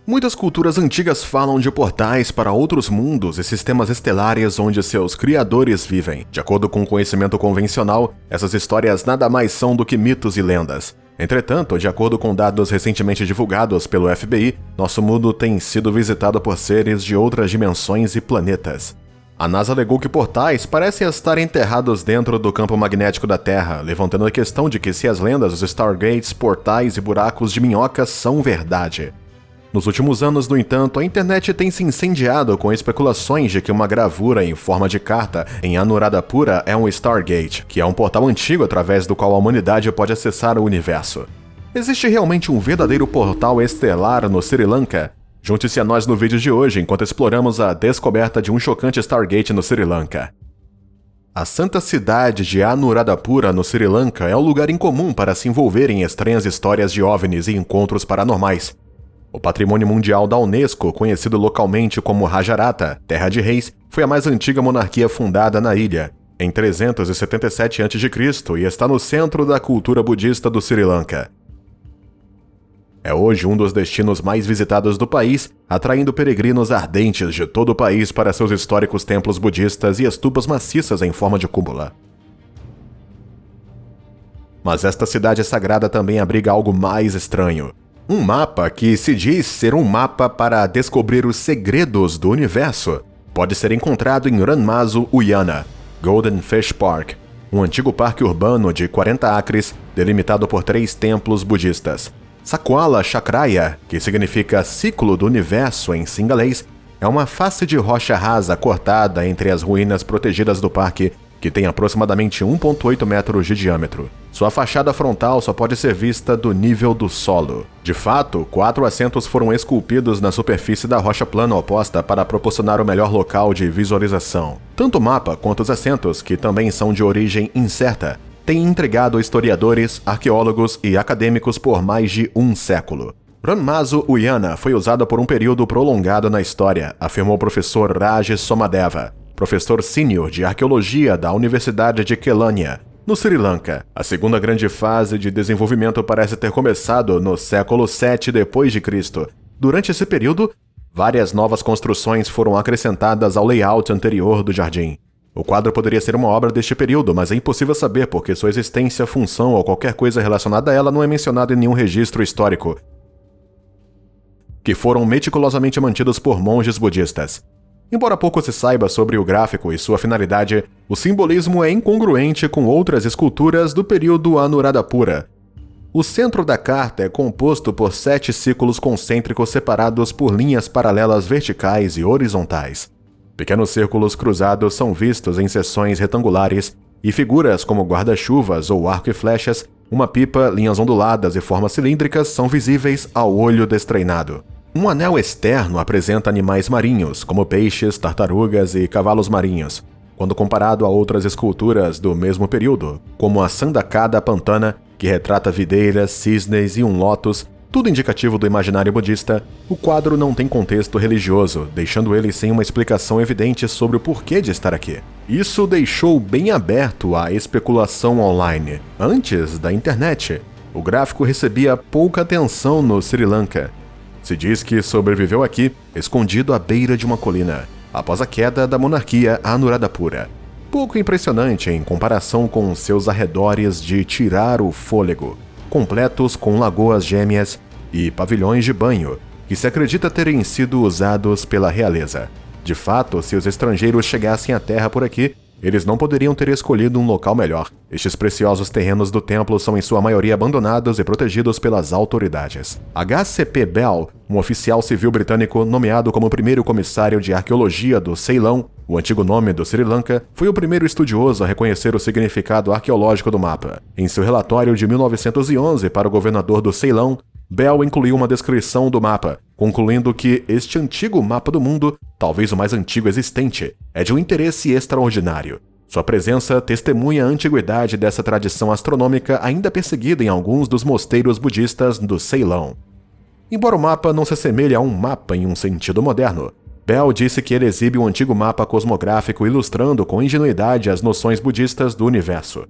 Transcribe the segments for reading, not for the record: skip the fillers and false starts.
Muitas culturas antigas falam de portais para outros mundos e sistemas estelares onde seus criadores vivem. De acordo com o conhecimento convencional, essas histórias nada mais são do que mitos e lendas. Entretanto, de acordo com dados recentemente divulgados pelo FBI, nosso mundo tem sido visitado por seres de outras dimensões e planetas. A NASA alegou que portais parecem estar enterrados dentro do campo magnético da Terra, levantando a questão de que se as lendas dos Stargates, portais e buracos de minhocas são verdade. Nos últimos anos, no entanto, a internet tem se incendiado com especulações de que uma gravura em forma de carta em Anuradhapura é um Stargate, que é um portal antigo através do qual a humanidade pode acessar o universo. Existe realmente um verdadeiro portal estelar no Sri Lanka? Junte-se a nós no vídeo de hoje enquanto exploramos a descoberta de um chocante Stargate no Sri Lanka. A santa cidade de Anuradhapura, no Sri Lanka, é um lugar incomum para se envolver em estranhas histórias de OVNIs e encontros paranormais. O patrimônio mundial da Unesco, conhecido localmente como Rajarata, Terra de Reis, foi a mais antiga monarquia fundada na ilha, em 377 a.C. e está no centro da cultura budista do Sri Lanka. É hoje um dos destinos mais visitados do país, atraindo peregrinos ardentes de todo o país para seus históricos templos budistas e estupas maciças em forma de cúpula. Mas esta cidade sagrada também abriga algo mais estranho. Um mapa que se diz ser um mapa para descobrir os segredos do universo pode ser encontrado em Ranmazu Uyana, Golden Fish Park, um antigo parque urbano de 40 acres delimitado por 3 templos budistas. Sakwala Chakraya, que significa ciclo do universo em singalês, é uma face de rocha rasa cortada entre as ruínas protegidas do parque, que tem aproximadamente 1,8 metros de diâmetro. Sua fachada frontal só pode ser vista do nível do solo. De fato, 4 assentos foram esculpidos na superfície da rocha plana oposta para proporcionar o melhor local de visualização. Tanto o mapa quanto os assentos, que também são de origem incerta, têm intrigado historiadores, arqueólogos e acadêmicos por mais de um século. Ranmazu Uyana foi usada por um período prolongado na história, afirmou o professor Raj Somadeva, professor sênior de arqueologia da Universidade de Kelania, no Sri Lanka. A segunda grande fase de desenvolvimento parece ter começado no século VII d.C. Durante esse período, várias novas construções foram acrescentadas ao layout anterior do jardim. O quadro poderia ser uma obra deste período, mas é impossível saber porque sua existência, função ou qualquer coisa relacionada a ela não é mencionada em nenhum registro histórico, que foram meticulosamente mantidos por monges budistas. Embora pouco se saiba sobre o gráfico e sua finalidade, o simbolismo é incongruente com outras esculturas do período Anuradhapura. O centro da carta é composto por 7 círculos concêntricos separados por linhas paralelas verticais e horizontais. Pequenos círculos cruzados são vistos em seções retangulares e figuras como guarda-chuvas ou arco e flechas, uma pipa, linhas onduladas e formas cilíndricas são visíveis ao olho destreinado. Um anel externo apresenta animais marinhos, como peixes, tartarugas e cavalos marinhos, quando comparado a outras esculturas do mesmo período, como a Sandakada Pantana, que retrata videiras, cisnes e um lótus, tudo indicativo do imaginário budista. O quadro não tem contexto religioso, deixando ele sem uma explicação evidente sobre o porquê de estar aqui. Isso deixou bem aberto à especulação online. Antes da internet, o gráfico recebia pouca atenção no Sri Lanka. Se diz que sobreviveu aqui, escondido à beira de uma colina, após a queda da monarquia Anuradhapura. Pouco impressionante em comparação com seus arredores de tirar o fôlego, completos com lagoas gêmeas e pavilhões de banho, que se acredita terem sido usados pela realeza. De fato, se os estrangeiros chegassem à terra por aqui, eles não poderiam ter escolhido um local melhor. Estes preciosos terrenos do templo são em sua maioria abandonados e protegidos pelas autoridades. H.C.P. Bell, um oficial civil britânico nomeado como primeiro comissário de arqueologia do Ceilão, o antigo nome do Sri Lanka, foi o primeiro estudioso a reconhecer o significado arqueológico do mapa. Em seu relatório de 1911 para o governador do Ceilão, Bell incluiu uma descrição do mapa, concluindo que este antigo mapa do mundo, talvez o mais antigo existente, é de um interesse extraordinário. Sua presença testemunha a antiguidade dessa tradição astronômica ainda perseguida em alguns dos mosteiros budistas do Ceilão. Embora o mapa não se assemelhe a um mapa em um sentido moderno, Bell disse que ele exibe um antigo mapa cosmográfico ilustrando com ingenuidade as noções budistas do universo.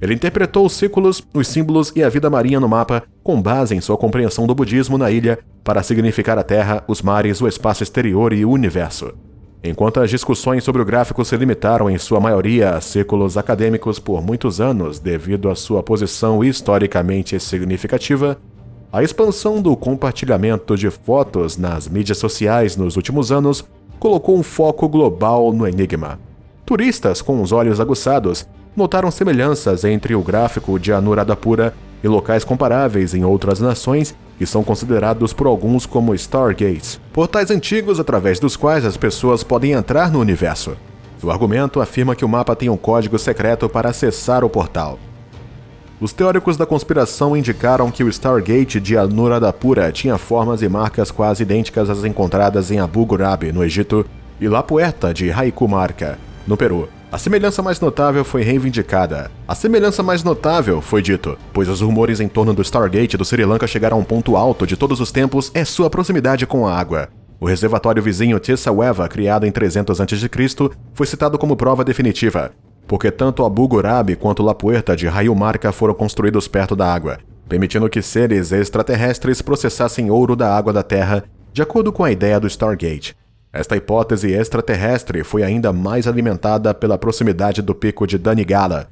Ele interpretou os círculos, os símbolos e a vida marinha no mapa com base em sua compreensão do budismo na ilha para significar a terra, os mares, o espaço exterior e o universo. Enquanto as discussões sobre o gráfico se limitaram em sua maioria a círculos acadêmicos por muitos anos devido à sua posição historicamente significativa, a expansão do compartilhamento de fotos nas mídias sociais nos últimos anos colocou um foco global no enigma. Turistas com os olhos aguçados notaram semelhanças entre o gráfico de Anuradhapura e locais comparáveis em outras nações que são considerados por alguns como Stargates, portais antigos através dos quais as pessoas podem entrar no universo. O argumento afirma que o mapa tem um código secreto para acessar o portal. Os teóricos da conspiração indicaram que o Stargate de Anuradhapura tinha formas e marcas quase idênticas às encontradas em Abu Ghraib, no Egito, e La Puerta de Raicumarca, no Peru. A semelhança mais notável foi reivindicada. A semelhança mais notável, foi dito, pois os rumores em torno do Stargate do Sri Lanka chegaram a um ponto alto de todos os tempos é sua proximidade com a água. O reservatório vizinho Tisaweva, criado em 300 a.C., foi citado como prova definitiva, porque tanto Abu Ghraib quanto La Puerta de Raicumarca foram construídos perto da água, permitindo que seres extraterrestres processassem ouro da água da Terra, de acordo com a ideia do Stargate. Esta hipótese extraterrestre foi ainda mais alimentada pela proximidade do pico de Danigala,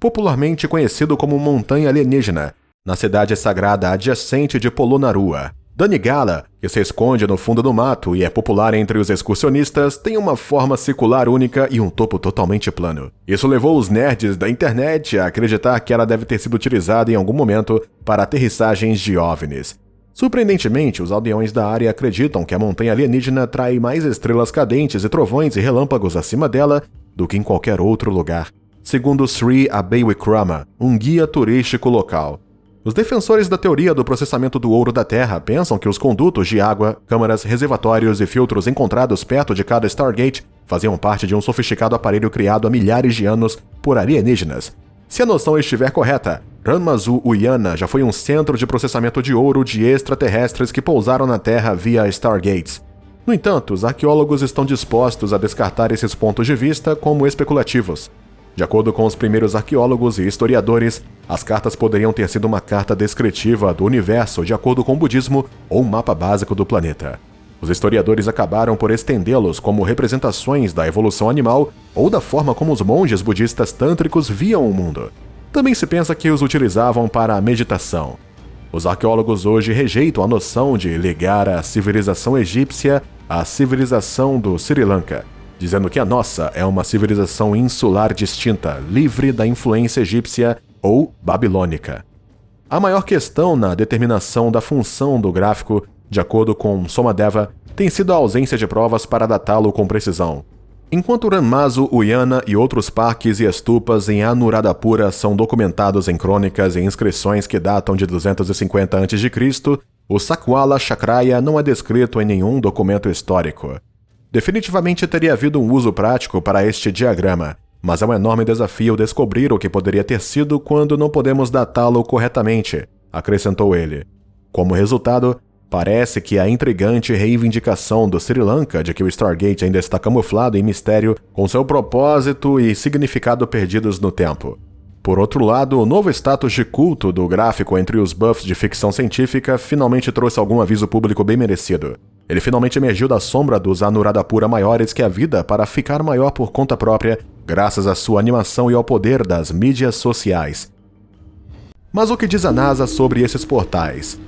popularmente conhecido como Montanha Alienígena, na cidade sagrada adjacente de Polonnaruwa. Danigala, que se esconde no fundo do mato e é popular entre os excursionistas, tem uma forma circular única e um topo totalmente plano. Isso levou os nerds da internet a acreditar que ela deve ter sido utilizada em algum momento para aterrissagens de OVNIs. Surpreendentemente, os aldeões da área acreditam que a montanha alienígena atrai mais estrelas cadentes e trovões e relâmpagos acima dela do que em qualquer outro lugar, segundo Sri Abeywikrama, um guia turístico local. Os defensores da teoria do processamento do ouro da Terra pensam que os condutos de água, câmaras, reservatórios e filtros encontrados perto de cada Stargate faziam parte de um sofisticado aparelho criado há milhares de anos por alienígenas. Se a noção estiver correta, Ranmazu Uyana já foi um centro de processamento de ouro de extraterrestres que pousaram na Terra via Stargates. No entanto, os arqueólogos estão dispostos a descartar esses pontos de vista como especulativos. De acordo com os primeiros arqueólogos e historiadores, as cartas poderiam ter sido uma carta descritiva do universo de acordo com o budismo ou um mapa básico do planeta. Os historiadores acabaram por estendê-los como representações da evolução animal ou da forma como os monges budistas tântricos viam o mundo. Também se pensa que os utilizavam para a meditação. Os arqueólogos hoje rejeitam a noção de ligar a civilização egípcia à civilização do Sri Lanka, dizendo que a nossa é uma civilização insular distinta, livre da influência egípcia ou babilônica. A maior questão na determinação da função do gráfico, de acordo com Somadeva, tem sido a ausência de provas para datá-lo com precisão. Enquanto Ranmazu Uyana e outros parques e estupas em Anuradhapura são documentados em crônicas e inscrições que datam de 250 a.C., o Sakwala Chakraya não é descrito em nenhum documento histórico. Definitivamente teria havido um uso prático para este diagrama, mas é um enorme desafio descobrir o que poderia ter sido quando não podemos datá-lo corretamente, acrescentou ele. Como resultado, parece que a intrigante reivindicação do Sri Lanka de que o Stargate ainda está camuflado em mistério, com seu propósito e significado perdidos no tempo. Por outro lado, o novo status de culto do gráfico entre os buffs de ficção científica finalmente trouxe algum aviso público bem merecido. Ele finalmente emergiu da sombra dos Anuradhapura maiores que a vida para ficar maior por conta própria, graças à sua animação e ao poder das mídias sociais. Mas o que diz a NASA sobre esses portais?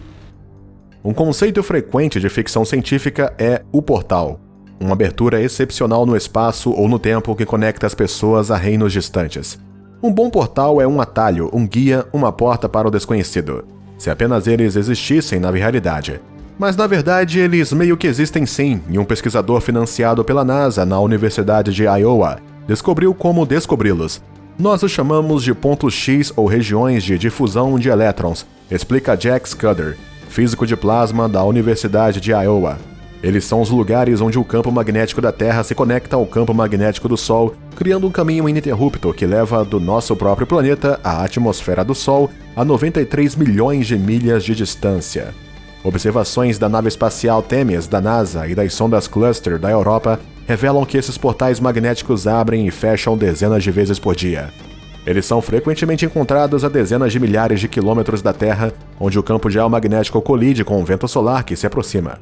Um conceito frequente de ficção científica é o portal, uma abertura excepcional no espaço ou no tempo que conecta as pessoas a reinos distantes. Um bom portal é um atalho, um guia, uma porta para o desconhecido, se apenas eles existissem na realidade. Mas na verdade eles meio que existem sim, e um pesquisador financiado pela NASA na Universidade de Iowa descobriu como descobri-los. Nós os chamamos de pontos X ou regiões de difusão de elétrons, explica Jack Scudder, físico de plasma da Universidade de Iowa. Eles são os lugares onde o campo magnético da Terra se conecta ao campo magnético do Sol, criando um caminho ininterrupto que leva do nosso próprio planeta à atmosfera do Sol a 93 milhões de milhas de distância. Observações da nave espacial Themis da NASA e das sondas Cluster da Europa revelam que esses portais magnéticos abrem e fecham dezenas de vezes por dia. Eles são frequentemente encontrados a dezenas de milhares de quilômetros da Terra, onde o campo geomagnético colide com o vento solar que se aproxima.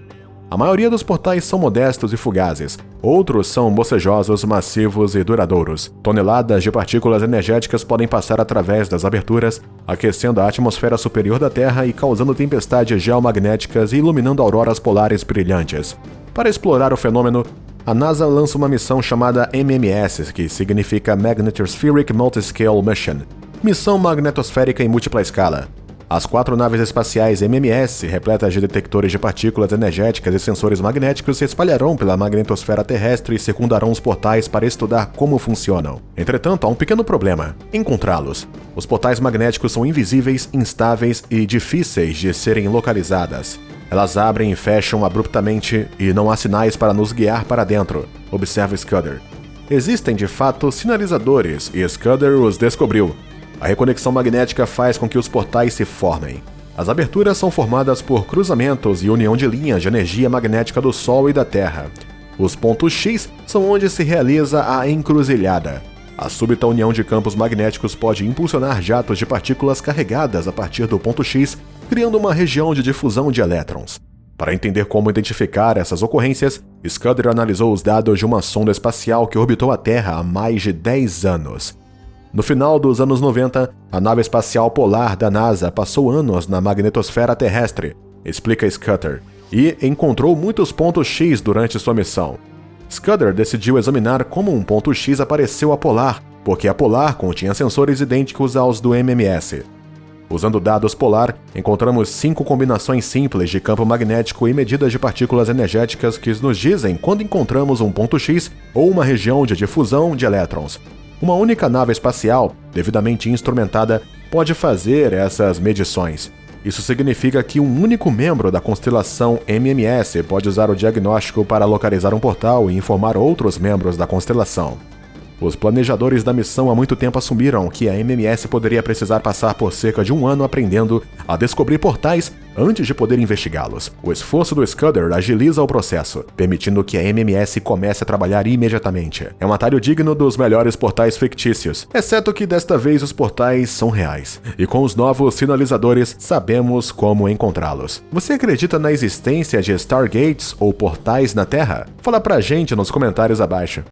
A maioria dos portais são modestos e fugazes, outros são bocejosos, massivos e duradouros. Toneladas de partículas energéticas podem passar através das aberturas, aquecendo a atmosfera superior da Terra e causando tempestades geomagnéticas e iluminando auroras polares brilhantes. Para explorar o fenômeno, a NASA lança uma missão chamada MMS, que significa Magnetospheric Multiscale Mission, Missão Magnetosférica em Múltipla Escala. As 4 naves espaciais MMS, repletas de detectores de partículas energéticas e sensores magnéticos, se espalharão pela magnetosfera terrestre e circundarão os portais para estudar como funcionam. Entretanto, há um pequeno problema: encontrá-los. Os portais magnéticos são invisíveis, instáveis e difíceis de serem localizadas. Elas abrem e fecham abruptamente e não há sinais para nos guiar para dentro, observa Scudder. Existem, de fato, sinalizadores e Scudder os descobriu. A reconexão magnética faz com que os portais se formem. As aberturas são formadas por cruzamentos e união de linhas de energia magnética do Sol e da Terra. Os pontos X são onde se realiza a encruzilhada. A súbita união de campos magnéticos pode impulsionar jatos de partículas carregadas a partir do ponto X, criando uma região de difusão de elétrons. Para entender como identificar essas ocorrências, Scudder analisou os dados de uma sonda espacial que orbitou a Terra há mais de 10 anos. No final dos anos 90, a nave espacial Polar da NASA passou anos na magnetosfera terrestre, explica Scudder, e encontrou muitos pontos X durante sua missão. Scudder decidiu examinar como um ponto X apareceu a Polar, porque a Polar continha sensores idênticos aos do MMS. Usando dados Polar, encontramos 5 combinações simples de campo magnético e medidas de partículas energéticas que nos dizem quando encontramos um ponto X ou uma região de difusão de elétrons. Uma única nave espacial, devidamente instrumentada, pode fazer essas medições. Isso significa que um único membro da constelação MMS pode usar o diagnóstico para localizar um portal e informar outros membros da constelação. Os planejadores da missão há muito tempo assumiram que a MMS poderia precisar passar por cerca de um ano aprendendo a descobrir portais antes de poder investigá-los. O esforço do Scudder agiliza o processo, permitindo que a MMS comece a trabalhar imediatamente. É um atalho digno dos melhores portais fictícios, exceto que desta vez os portais são reais, e com os novos sinalizadores sabemos como encontrá-los. Você acredita na existência de Stargates ou portais na Terra? Fala pra gente nos comentários abaixo.